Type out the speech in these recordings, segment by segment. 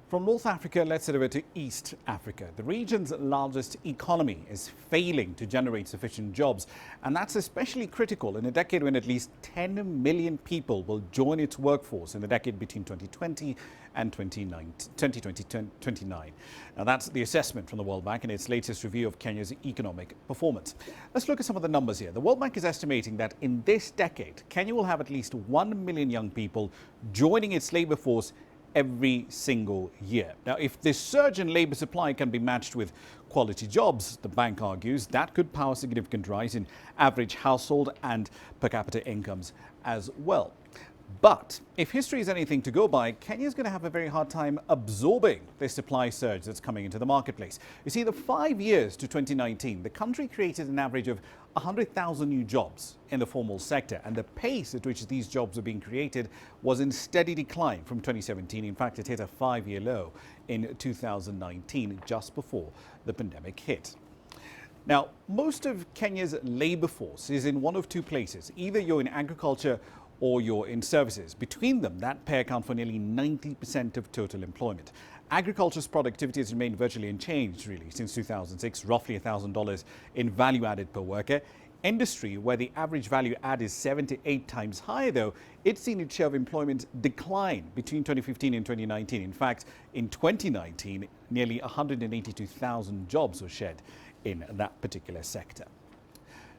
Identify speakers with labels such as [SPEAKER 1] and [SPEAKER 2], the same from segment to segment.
[SPEAKER 1] From North Africa, let's head over to East Africa. The region's largest economy is failing to generate sufficient jobs, and that's especially critical in a decade when at least 10 million people will join its workforce in the decade between 2020 and 2029. Now, that's the assessment from the World Bank in its latest review of Kenya's economic performance. Let's look at some of the numbers here. The World Bank is estimating that in this decade, Kenya will have at least 1 million young people joining its labor force every single year. Now, if this surge in labour supply can be matched with quality jobs, the bank argues that could power a significant rise in average household and per capita incomes as well. But if history is anything to go by, Kenya is going to have a very hard time absorbing this supply surge that's coming into the marketplace. You see, the 5 years to 2019, the country created an average of 100,000 new jobs in the formal sector, and the pace at which these jobs were being created was in steady decline from 2017. In fact, it hit a 5-year low in 2019, just before the pandemic hit. Now, most of Kenya's labour force is in one of two places. Either you're in agriculture or you're in services. Between them, that pair account for nearly 90% of total employment. Agriculture's productivity has remained virtually unchanged, really, since 2006, roughly $1,000 in value added per worker. Industry, where the average value add is 7 to 8 times higher, though, it's seen its share of employment decline between 2015 and 2019. In fact, in 2019, nearly 182,000 jobs were shed in that particular sector.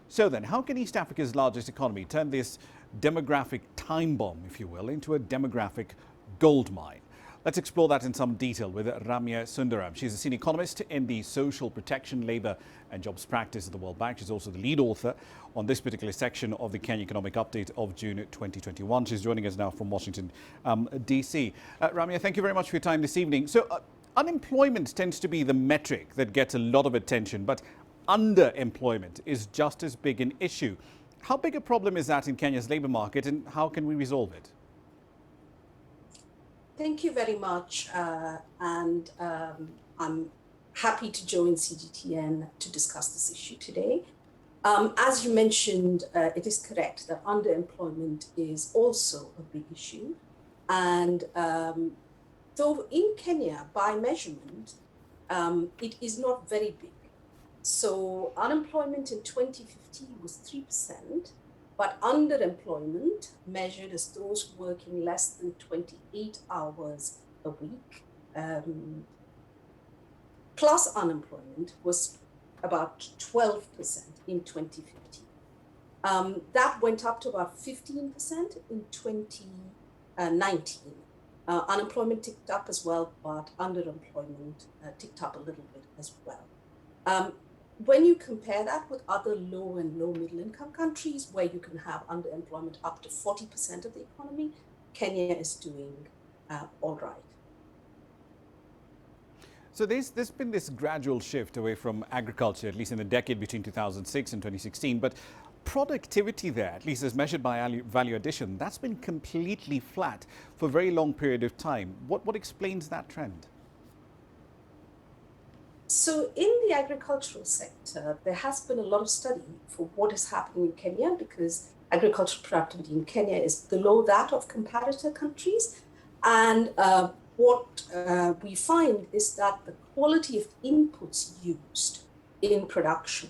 [SPEAKER 1] So then, how can East Africa's largest economy turn this demographic time bomb, if you will, into a demographic gold mine? Let's explore that in some detail with Ramya Sundaram. She's a senior economist in the Social Protection, Labour and Jobs Practice of the World Bank. She's also the lead author on this particular section of the Kenya Economic Update of June 2021. She's joining us now from Washington, D.C. Ramya, thank you very much for your time this evening. So unemployment tends to be the metric that gets a lot of attention, but underemployment is just as big an issue. How big a problem is that in Kenya's labour market, and how can we resolve it?
[SPEAKER 2] Thank you very much, I'm happy to join CGTN to discuss this issue today. As you mentioned, it is correct that underemployment is also a big issue. And though in Kenya, by measurement, it is not very big. So unemployment in 2015 was 3%, but underemployment, measured as those working less than 28 hours a week, plus unemployment, was about 12% in 2015. That went up to about 15% in 2019. Unemployment ticked up as well, but underemployment ticked up a little bit as well. When you compare that with other low and low middle income countries where you can have underemployment up to 40% of the economy, Kenya is doing all right.
[SPEAKER 1] So there's been this gradual shift away from agriculture, at least in the decade between 2006 and 2016. But productivity there, at least as measured by value addition, that's been completely flat for a very long period of time. What explains that trend?
[SPEAKER 2] So in the agricultural sector, there has been a lot of study for what is happening in Kenya, because agricultural productivity in Kenya is below that of comparator countries. And what we find is that the quality of inputs used in production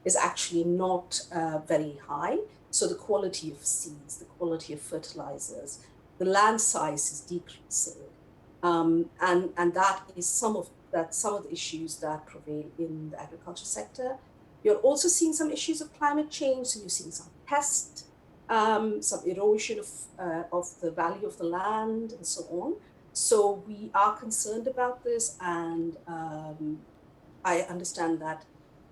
[SPEAKER 2] is actually not very high. So the quality of seeds, the quality of fertilizers, the land size is decreasing. And that is some of the issues that prevail in the agriculture sector. You're also seeing some issues of climate change. So you're seeing some pests, some erosion of the value of the land and so on. So we are concerned about this, and I understand that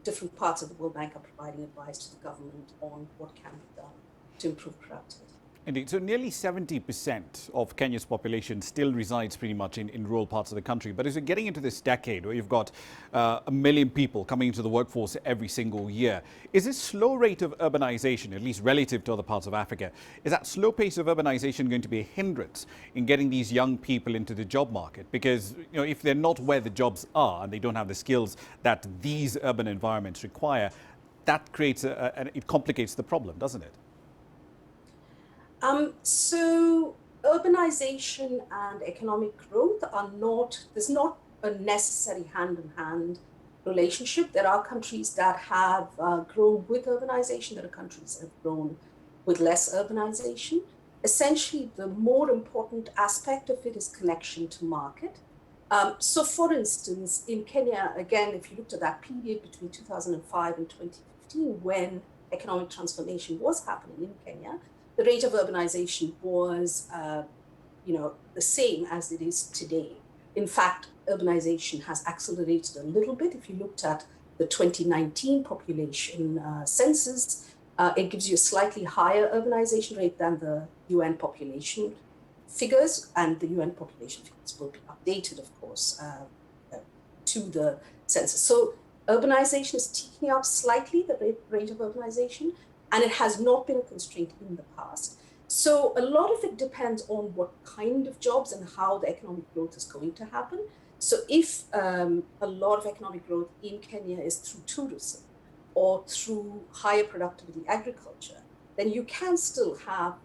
[SPEAKER 2] different parts of the World Bank are providing advice to the government on what can be done to improve productivity.
[SPEAKER 1] Indeed. So nearly 70% of Kenya's population still resides pretty much in rural parts of the country. But as we're getting into this decade where you've got 1 million people coming into the workforce every single year, is this slow rate of urbanization, at least relative to other parts of Africa, is that slow pace of urbanization going to be a hindrance in getting these young people into the job market? Because if they're not where the jobs are and they don't have the skills that these urban environments require, that creates it complicates the problem, doesn't it?
[SPEAKER 2] So urbanization and economic growth are not, there's not a necessary hand-in-hand relationship. There are countries that have grown with urbanization, there are countries that have grown with less urbanization. Essentially, the more important aspect of it is connection to market. So for instance, in Kenya, again, if you looked at that period between 2005 and 2015, when economic transformation was happening in Kenya, the rate of urbanization was, the same as it is today. In fact, urbanization has accelerated a little bit. If you looked at the 2019 population census, it gives you a slightly higher urbanization rate than the UN population figures, and the UN population figures will be updated, of course, to the census. So urbanization is ticking up slightly, the rate of urbanization, and it has not been a constraint in the past. So a lot of it depends on what kind of jobs and how the economic growth is going to happen. So if a lot of economic growth in Kenya is through tourism or through higher productivity agriculture, then you can still have,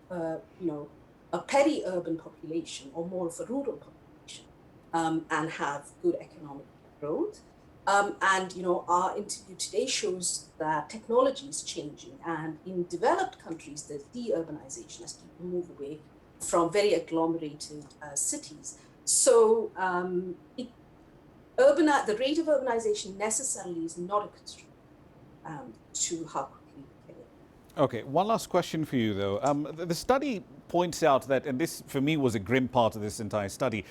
[SPEAKER 2] a peri-urban population or more of a rural population, and have good economic growth. Our interview today shows that technology is changing, and in developed countries, there's de-urbanization as people move away from very agglomerated cities. So the rate of urbanization necessarily is not a constraint to how quickly we can.
[SPEAKER 1] Okay, one last question for you, though. The study points out that, and this for me was a grim part of this entire study,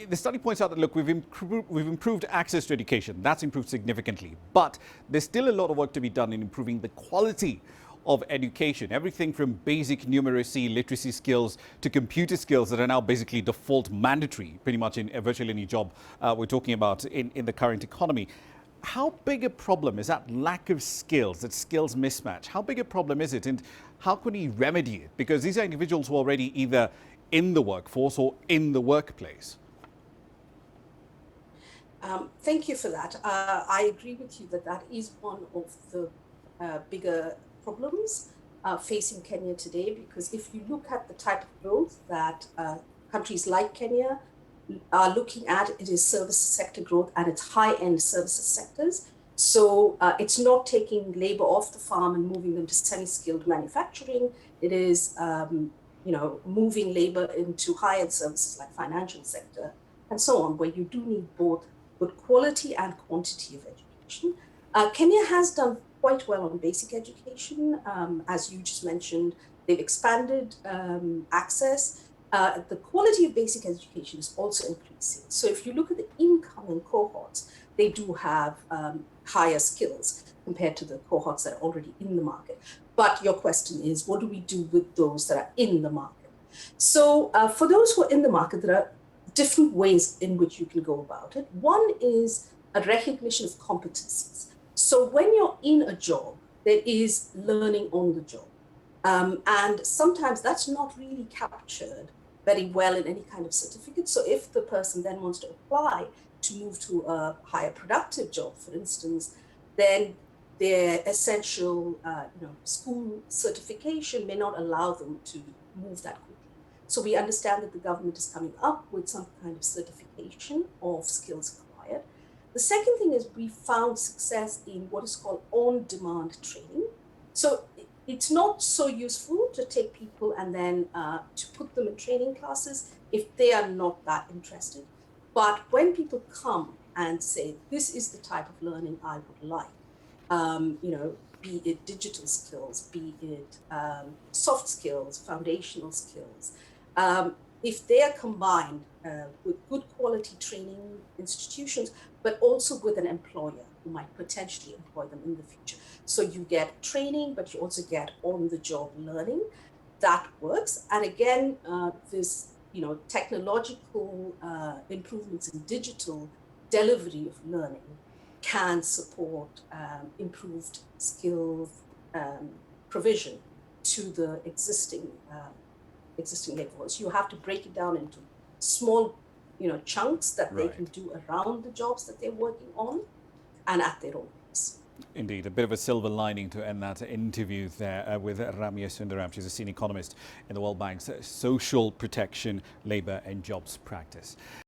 [SPEAKER 1] the study points out that, look, we've improved access to education. That's improved significantly. But there's still a lot of work to be done in improving the quality of education. Everything from basic numeracy, literacy skills to computer skills that are now basically default mandatory pretty much in virtually any job we're talking about in the current economy. How big a problem is that lack of skills, that skills mismatch? How big a problem is it, and how can we remedy it? Because these are individuals who are already either in the workforce or in the workplace.
[SPEAKER 2] Thank you for that. I agree with you that that is one of the bigger problems facing Kenya today, because if you look at the type of growth that countries like Kenya are looking at, it is service sector growth, and it's high-end services sectors. So it's not taking labor off the farm and moving them to semi-skilled manufacturing. It is, moving labor into high-end services like financial sector and so on, where you do need both good quality and quantity of education. Kenya has done quite well on basic education. As you just mentioned, they've expanded access. The quality of basic education is also increasing. So if you look at the incoming cohorts, they do have higher skills compared to the cohorts that are already in the market. But your question is, what do we do with those that are in the market? So for those who are in the market, there are different ways in which you can go about it. One is a recognition of competencies. So when you're in a job, there is learning on the job. And sometimes that's not really captured very well in any kind of certificate. So if the person then wants to apply to move to a higher productive job, for instance, then their essential school certification may not allow them to move that quickly. So we understand that the government is coming up with some kind of certification of skills acquired. The second thing is we found success in what is called on-demand training. So it's not so useful to take people and then to put them in training classes if they are not that interested. But when people come and say, this is the type of learning I would like, be it digital skills, be it soft skills, foundational skills, if they are combined with good quality training institutions, but also with an employer who might potentially employ them in the future. So you get training, but you also get on-the-job learning. That works. And again, this technological improvements in digital delivery of learning can support improved skills provision to the existing labor force. You have to break it down into small, chunks that they can do around the jobs that they're working on and at their own pace.
[SPEAKER 1] Indeed, a bit of a silver lining to end that interview there with Ramya Sundaram. She's a senior economist in the World Bank's Social Protection, Labour and Jobs Practice.